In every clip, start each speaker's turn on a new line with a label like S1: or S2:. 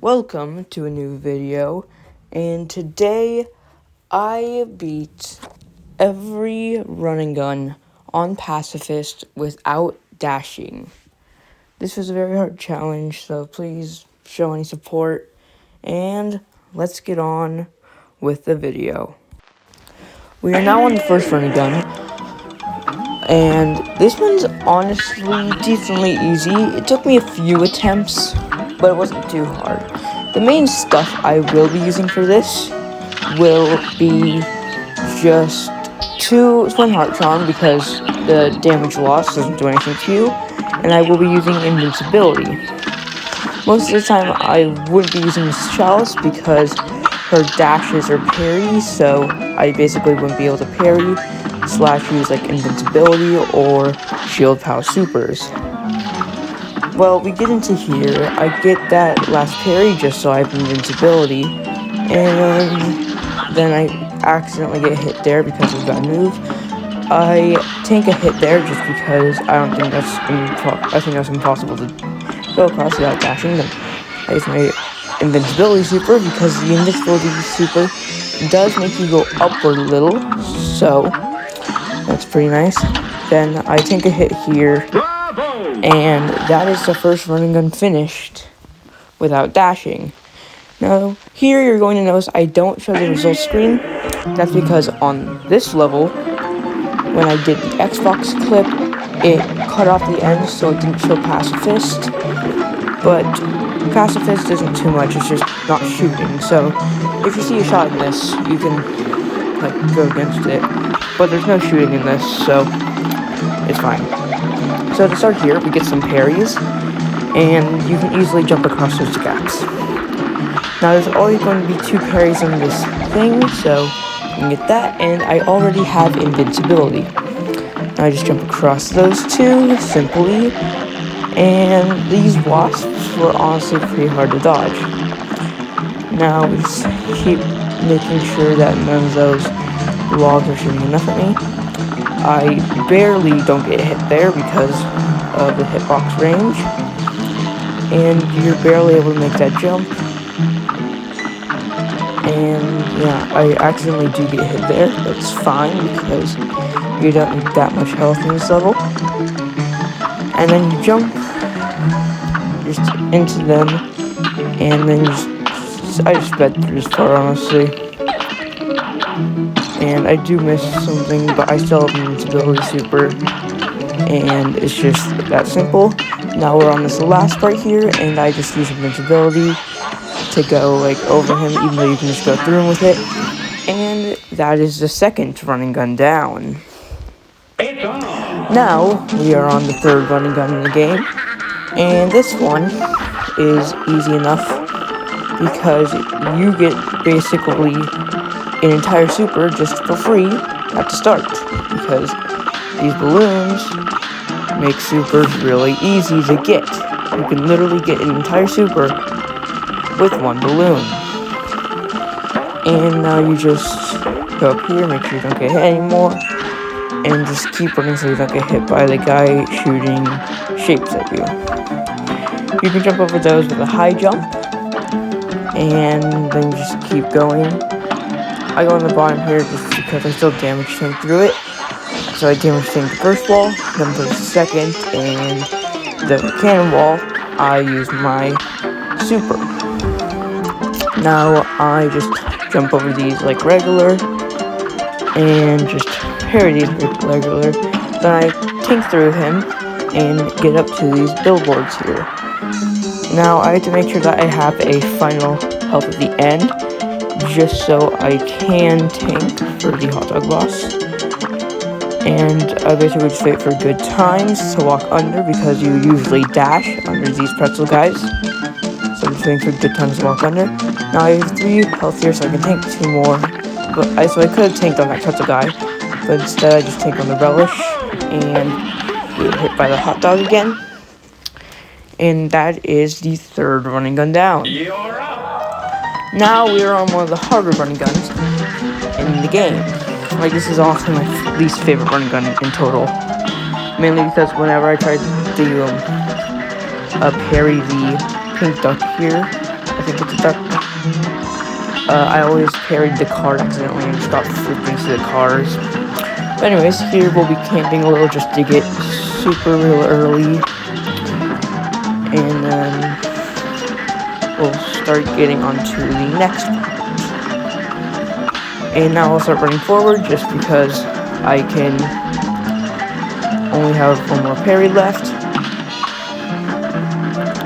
S1: Welcome to a new video, and today I beat every run and gun on pacifist without dashing. This was a very hard challenge, so please show any support, and let's get on with the video. We are now on the first run and gun, and this one's honestly decently easy. It took me a few attempts, but it wasn't too hard. The main stuff I will be using for this will be just 2 Swim Heart Charm because the damage loss doesn't do anything to you, and I will be using Invincibility. Most of the time I would be using Chalice because her dashes are parry, so I basically wouldn't be able to parry / use like Invincibility or Shield Power Supers. Well, we get into here, I get that last parry just so I have Invincibility, and then I accidentally get hit there because of that move. I tank a hit there just because I think that's impossible to go across without dashing. Then I use my Invincibility Super because the Invincibility Super does make you go upward a little, so that's pretty nice. Then I tank a hit here, and that is the first run and gun finished without dashing. Now, here you're going to notice I don't show the results screen. That's because on this level, when I did the Xbox clip, it cut off the end so it didn't show pacifist. But pacifist isn't too much, it's just not shooting. So if you see a shot in this, you can go against it. But there's no shooting in this, so it's fine. So to start here, we get some parries, and you can easily jump across those gaps. Now there's always going to be 2 parries in this thing, so you can get that, and I already have Invincibility. Now I just jump across those 2, simply, and these wasps were honestly pretty hard to dodge. Now we just keep making sure that none of those logs are shooting enough at me. I barely don't get hit there because of the hitbox range, and you're barely able to make that jump. And yeah, I accidentally do get hit there. That's fine because you don't need that much health in this level. And then you jump just into them, and then I just sped through this part, honestly. And I do miss something, but I still have Invincibility Super, and it's just that simple. Now we're on this last part here, and I just use Invincibility to go over him, even though you can just go through him with it. And that is the second run and gun down. Now we are on the third run and gun in the game, and this one is easy enough because you get basically an entire super just for free at the start, because these balloons make supers really easy to get. You can literally get an entire super with 1 balloon. And now you just go up here, make sure you don't get hit anymore, and just keep running so you don't get hit by the guy shooting shapes at you. You can jump over those with a high jump, and then you just keep going. I go on the bottom here just because I still damage tank through it. So I damage tank the first wall, then for the second, and the cannon wall, I use my super. Now I just jump over these like regular, and just parry these regular. Then I tank through him and get up to these billboards here. Now I have to make sure that I have a final health at the end, just so I can tank for the hot dog boss. And I basically just wait for good times to walk under, because you usually dash under these pretzel guys. So I'm just waiting for good times to walk under. Now I have 3 health here, so I can tank 2 more. So I could have tanked on that pretzel guy, but instead I just tank on the relish and get hit by the hot dog again. And that is the third run and gun down. Now we are on one of the harder run and guns in the game. This is also my least favorite run and gun in total. Mainly because whenever I tried to parry the pink duck here, I think it's a duck. I always parried the card accidentally and just got flipped into the cars. But anyways, here we'll be camping a little just to get super real early. And then we'll start getting onto the next part. And now I'll start running forward just because I can only have one more parry left.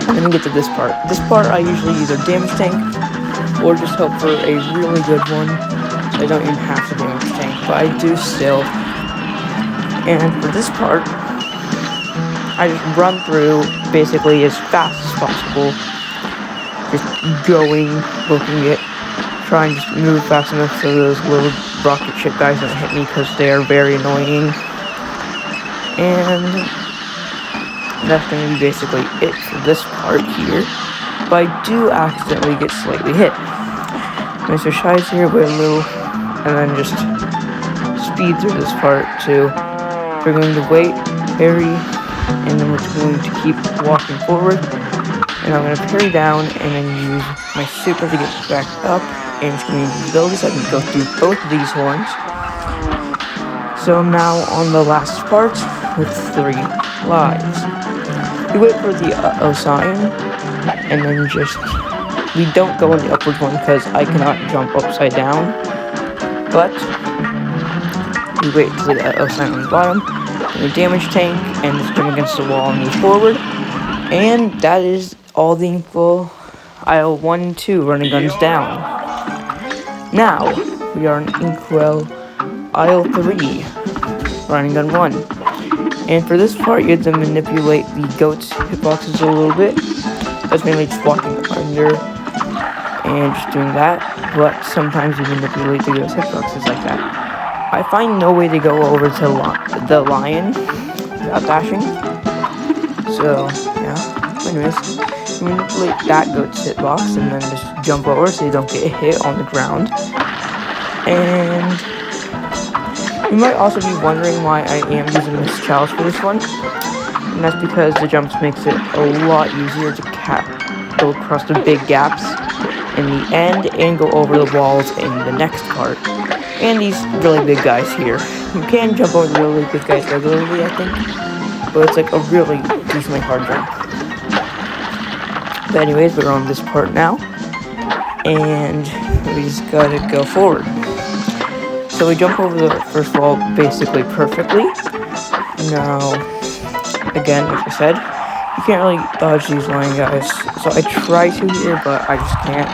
S1: Let me get to this part. This part I usually either damage tank or just hope for a really good one. So I don't even have to damage tank, but I do still. And for this part, I just run through basically as fast as possible. Just going, booking it, trying to move fast enough so those little rocket ship guys don't hit me because they are very annoying. And that's going to be basically it for this part here. But I do accidentally get slightly hit. Mr. Shy's here, wait a little, and then just speed through this part too. We're going to wait, parry, and then we're going to keep walking forward. And I'm going to parry down and then use my super to get back up. And it's going to use ability so I can go through both of these horns. So I'm now on the last part with 3 lives. We wait for the uh-oh sign, and then just, we don't go in the upward one because I cannot jump upside down, but we wait for the uh-oh sign on the bottom, and we damage tank, and just jump against the wall and move forward, and that is all the info. Aisle 1 and 2, running guns down. Now, we are in Inkwell, Aisle 3, running gun 1. And for this part, you have to manipulate the goat's hitboxes a little bit. That's mainly just walking under and just doing that. But sometimes you manipulate the goat's hitboxes like that. I find no way to go over to the lion without dashing. So, yeah. Anyways, you manipulate that goat's hitbox and then just jump over so you don't get hit on the ground. And you might also be wondering why I am using this challenge for this one, and that's because the jumps makes it a lot easier to go across the big gaps in the end and go over the walls in the next part. And these really big guys here. You can jump over the really big guys regularly, I think, but it's like a really decently hard jump. But anyways, we're on this part now, and we just gotta go forward. So we jump over the first wall basically perfectly. Now, again, like I said, you can't really dodge these lion guys. So I try to here, but I just can't.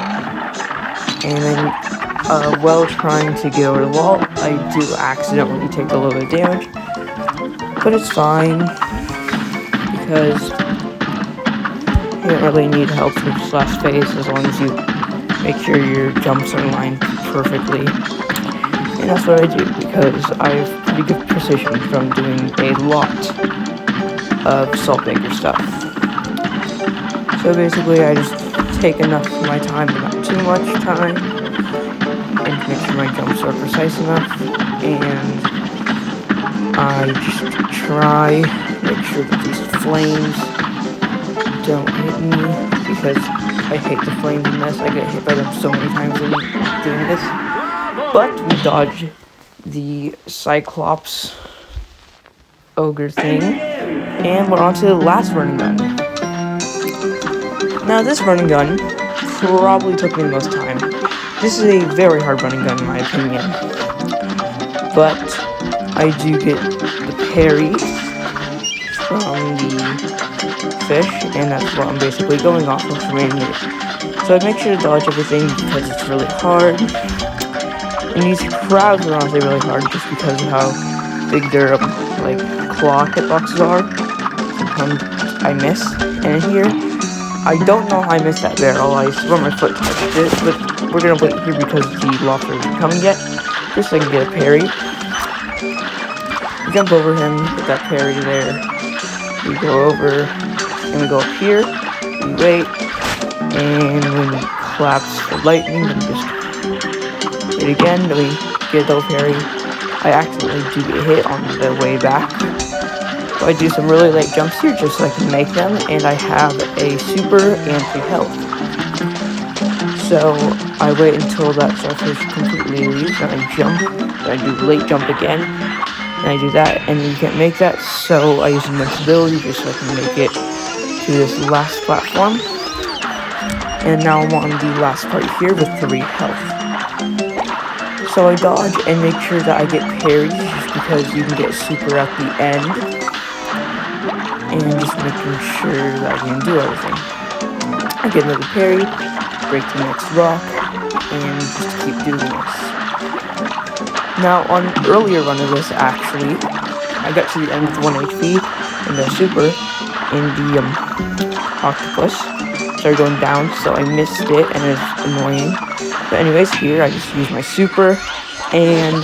S1: And then, while trying to get over the wall, I do accidentally take a little bit of damage. But it's fine, because you don't really need help from this last phase as long as you make sure your jumps are lined perfectly. And that's what I do, because I have pretty good precision from doing a lot of Saltbaker stuff. So basically, I just take enough of my time, but not too much time, and make sure my jumps are precise enough, and I just try to make sure that these flames don't hit me, because I hate the flames in this. I get hit by them so many times in doing this. But we dodge the Cyclops ogre thing, and we're on to the last running gun. Now this running gun probably took me the most time. This is a very hard running gun in my opinion, but I do get the parry from the fish, and that's what I'm basically going off of for mainly. So I make sure to dodge everything because it's really hard. And these crowds are honestly really hard just because of how big their like claw hitboxes are. Sometimes I miss. And here, I don't know how I missed that barrel. I swear my foot touched it, but we're gonna wait here because the lobster isn't coming yet. Just so I can get a parry. We jump over him, get that parry there. We go over, and we go up here. We wait, and when we collapse the lightning, we just wait again, then we get a little parry. I accidentally do get hit on the way back. So I do some really late jumps here just so I can make them, and I have a super and 3 health. So I wait until that starfish completely leaves, and I jump, and I do late jump again, and I do that, and you can't make that, so I use invincibility just so I can make it to this last platform. And now I'm on the last part here with 3 health. So I dodge and make sure that I get parries, just because you can get super at the end. And just making sure that I can do everything. I get another parry, break the next rock, and just keep doing this. Now, on an earlier run of this, actually, I got to the end with 1 HP, and the super in the octopus started going down, so I missed it, and it was annoying. But anyways, here I just use my super, and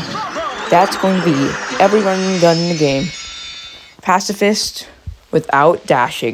S1: that's going to be every run and gun in the game. Pacifist without dashing.